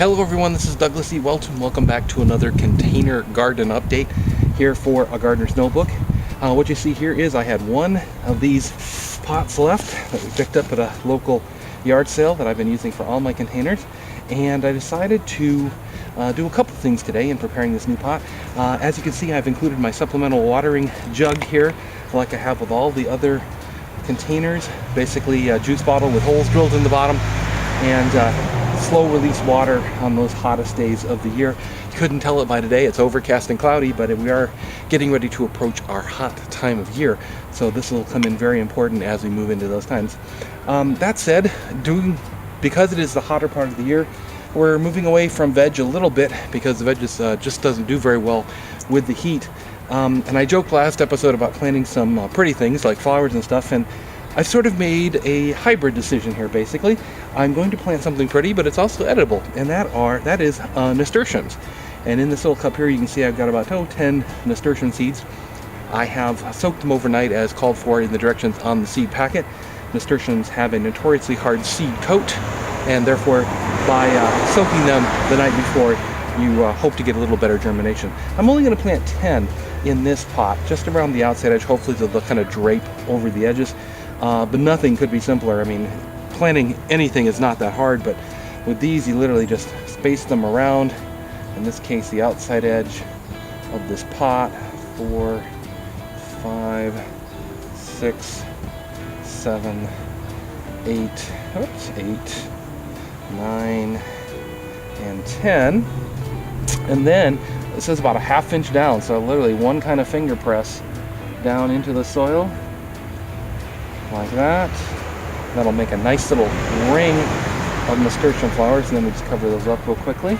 Hello everyone, this is Douglas E. Welch and welcome back to another container garden update here for A Gardener's Notebook. What you see here is I had one of these pots left that we picked up at a local yard sale that I've been using for all my containers, and I decided to do a couple things today in preparing this new pot. As you can see, I've included my supplemental watering jug here like I have with all the other containers, basically a juice bottle with holes drilled in the bottom and slow release water on those hottest days of the year. You couldn't tell it by today, it's overcast and cloudy, but we are getting ready to approach our hot time of year, so this will come in very important as we move into those times. That said, because it is the hotter part of the year, we're moving away from veg a little bit because the veg just doesn't do very well with the heat. And I joked last episode about planting some pretty things like flowers and stuff, and I've sort of made a hybrid decision here. Basically, I'm going to plant something pretty, but it's also edible, and that is nasturtiums. And in this little cup here, you can see I've got about 10 nasturtium seeds. I have soaked them overnight as called for in the directions on the seed packet. Nasturtiums have a notoriously hard seed coat, and therefore, by soaking them the night before, you hope to get a little better germination. I'm only going to plant 10 in this pot, just around the outside edge. Hopefully they'll kind of drape over the edges. But nothing could be simpler. I mean, planting anything is not that hard, but with these you literally just space them around. In this case, the outside edge of this pot, 4, 5, 6, 7, 8, 9, and 10. And then this is about a ½ inch down, so literally one kind of finger press down into the soil. Like that. That'll make a nice little ring of nasturtium flowers, and then we just cover those up real quickly.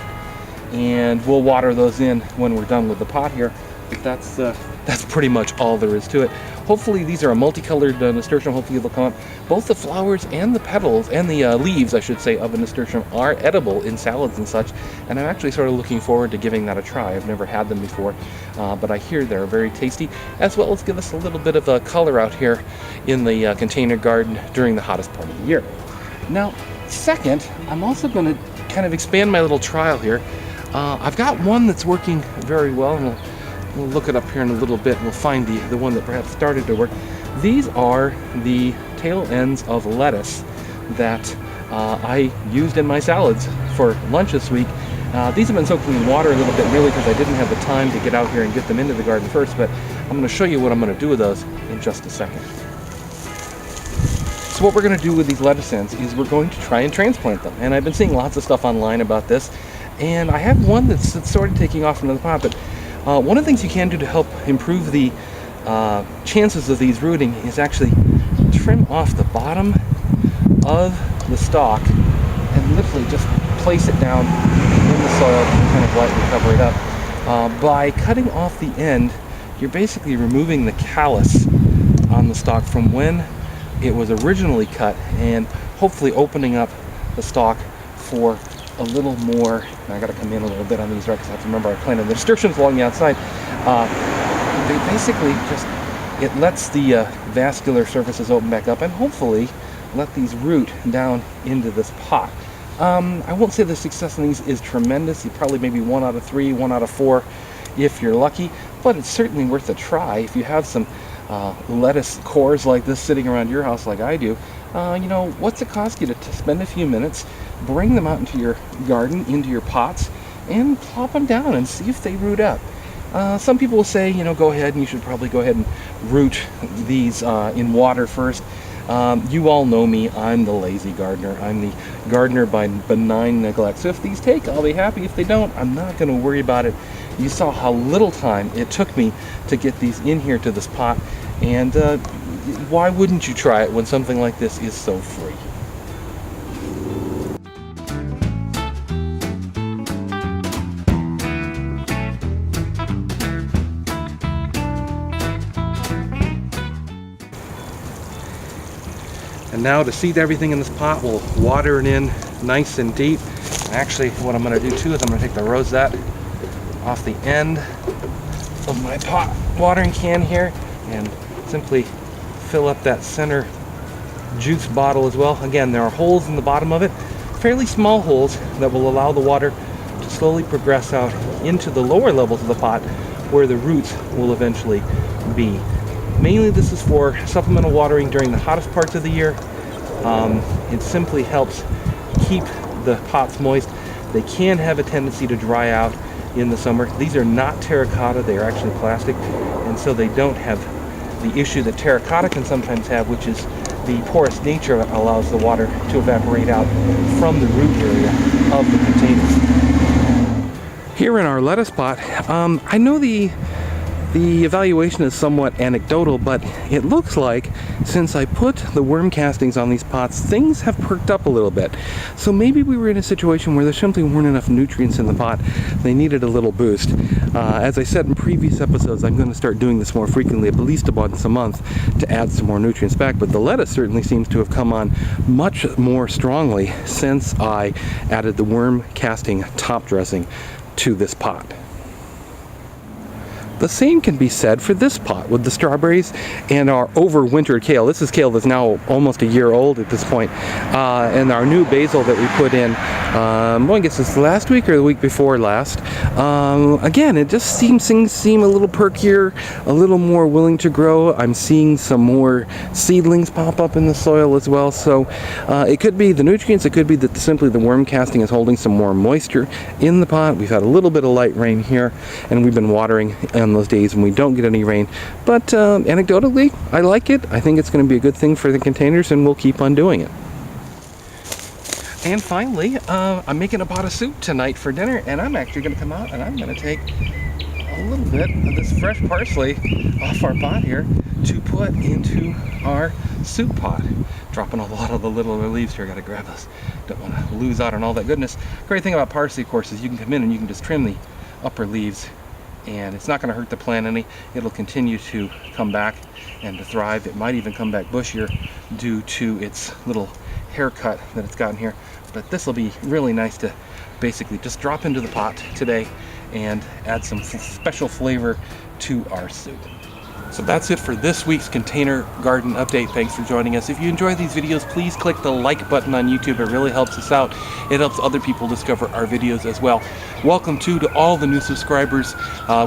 And we'll water those in when we're done with the pot here. But that's pretty much all there is to it. Hopefully these are a multicolored nasturtium. Hopefully they'll come up. Both the flowers and the petals, and the leaves, I should say, of a nasturtium are edible in salads and such. And I'm actually sort of looking forward to giving that a try. I've never had them before, but I hear they're very tasty, as well as give us a little bit of a color out here in the container garden during the hottest part of the year. Now, second, I'm also going to kind of expand my little trial here. I've got one that's working very well, and we'll look it up here in a little bit. We'll find the one that perhaps started to work. These are the tail ends of lettuce that I used in my salads for lunch this week. These have been soaking in water a little bit, really, because I didn't have the time to get out here and get them into the garden first, but I'm going to show you what I'm going to do with those in just a second. So what we're going to do with these lettuce ends is we're going to try and transplant them. And I've been seeing lots of stuff online about this, and I have one that's sort of taking off into the pot, but one of the things you can do to help improve the chances of these rooting is actually trim off the bottom of the stalk and literally just place it down in the soil and kind of lightly cover it up. By cutting off the end, you're basically removing the callus on the stalk from when it was originally cut, and hopefully opening up the stalk for a little more. I got to come in a little bit on these, right? Because I have to remember I planted the nasturtiums along the outside. They basically it lets the vascular surfaces open back up and hopefully let these root down into this pot. I won't say the success in these is tremendous. You probably maybe 1 out of 3, 1 out of 4 if you're lucky, but it's certainly worth a try. If you have some lettuce cores like this sitting around your house like I do, what's it cost you to spend a few minutes, bring them out into your garden, into your pots, and plop them down and see if they root up. Some people will say, go ahead, and you should probably go ahead and root these in water first. You all know me, I'm the lazy gardener. I'm the gardener by benign neglect. So if these take, I'll be happy. If they don't, I'm not going to worry about it. You saw how little time it took me to get these in here to this pot, and why wouldn't you try it when something like this is so free? And now to seed everything in this pot, we'll water it in nice and deep. Actually, what I'm going to do too is I'm going to take the rosette off the end of my pot watering can here and simply fill up that center juice bottle as well. Again, there are holes in the bottom of it fairly small holes that will allow the water to slowly progress out into the lower levels of the pot where the roots will eventually be. Mainly this is for supplemental watering during the hottest parts of the year. It simply helps keep the pots moist. They can have a tendency to dry out in the summer. These are not terracotta, they are actually plastic, and so they don't have the issue that terracotta can sometimes have, which is the porous nature that allows the water to evaporate out from the root area of the container. Here in our lettuce pot, I know the evaluation is somewhat anecdotal, but it looks like since I put the worm castings on these pots, things have perked up a little bit. So maybe we were in a situation where there simply weren't enough nutrients in the pot. They needed a little boost. As I said in previous episodes, I'm going to start doing this more frequently, at least once a month, to add some more nutrients back. But the lettuce certainly seems to have come on much more strongly since I added the worm casting top dressing to this pot. The same can be said for this pot with the strawberries and our overwintered kale. This is kale that's now almost a year old at this point. And our new basil that we put in, I guess it's last week or the week before last. Again, it just seems things seem a little perkier, a little more willing to grow. I'm seeing some more seedlings pop up in the soil as well. So it could be the nutrients, it could be that simply the worm casting is holding some more moisture in the pot. We've had a little bit of light rain here, and we've been watering on those days when we don't get any rain. But anecdotally, I like it. I think it's going to be a good thing for the containers, and we'll keep on doing it. And finally, I'm making a pot of soup tonight for dinner, and I'm actually going to come out and I'm going to take a little bit of this fresh parsley off our pot here to put into our soup pot. Dropping a lot of the littler leaves here. I got to grab this. Don't want to lose out on all that goodness. Great thing about parsley, of course, is you can come in and you can just trim the upper leaves, and it's not going to hurt the plant any. It'll continue to come back and to thrive. It might even come back bushier due to its little haircut that it's gotten here. But this will be really nice to basically just drop into the pot today and add some special flavor to our soup. So that's it for this week's container garden update. Thanks for joining us. If you enjoy these videos, please click the like button on YouTube. It really helps us out. It helps other people discover our videos as well. Welcome to all the new subscribers,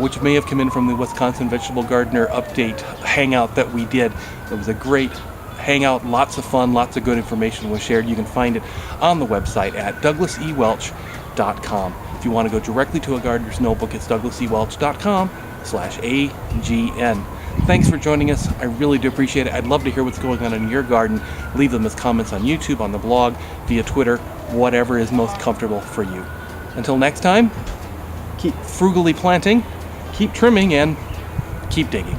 which may have come in from the Wisconsin Vegetable Gardener update hangout that we did. It was a great hangout, lots of fun, lots of good information was shared. You can find it on the website at douglasewelch.com. If you want to go directly to a gardener's notebook, it's douglasewelch.com/AGN. Thanks for joining us. I really do appreciate it. I'd love to hear what's going on in your garden. Leave them as comments on YouTube, on the blog, via Twitter, whatever is most comfortable for you. Until next time, keep frugally planting, keep trimming, and keep digging.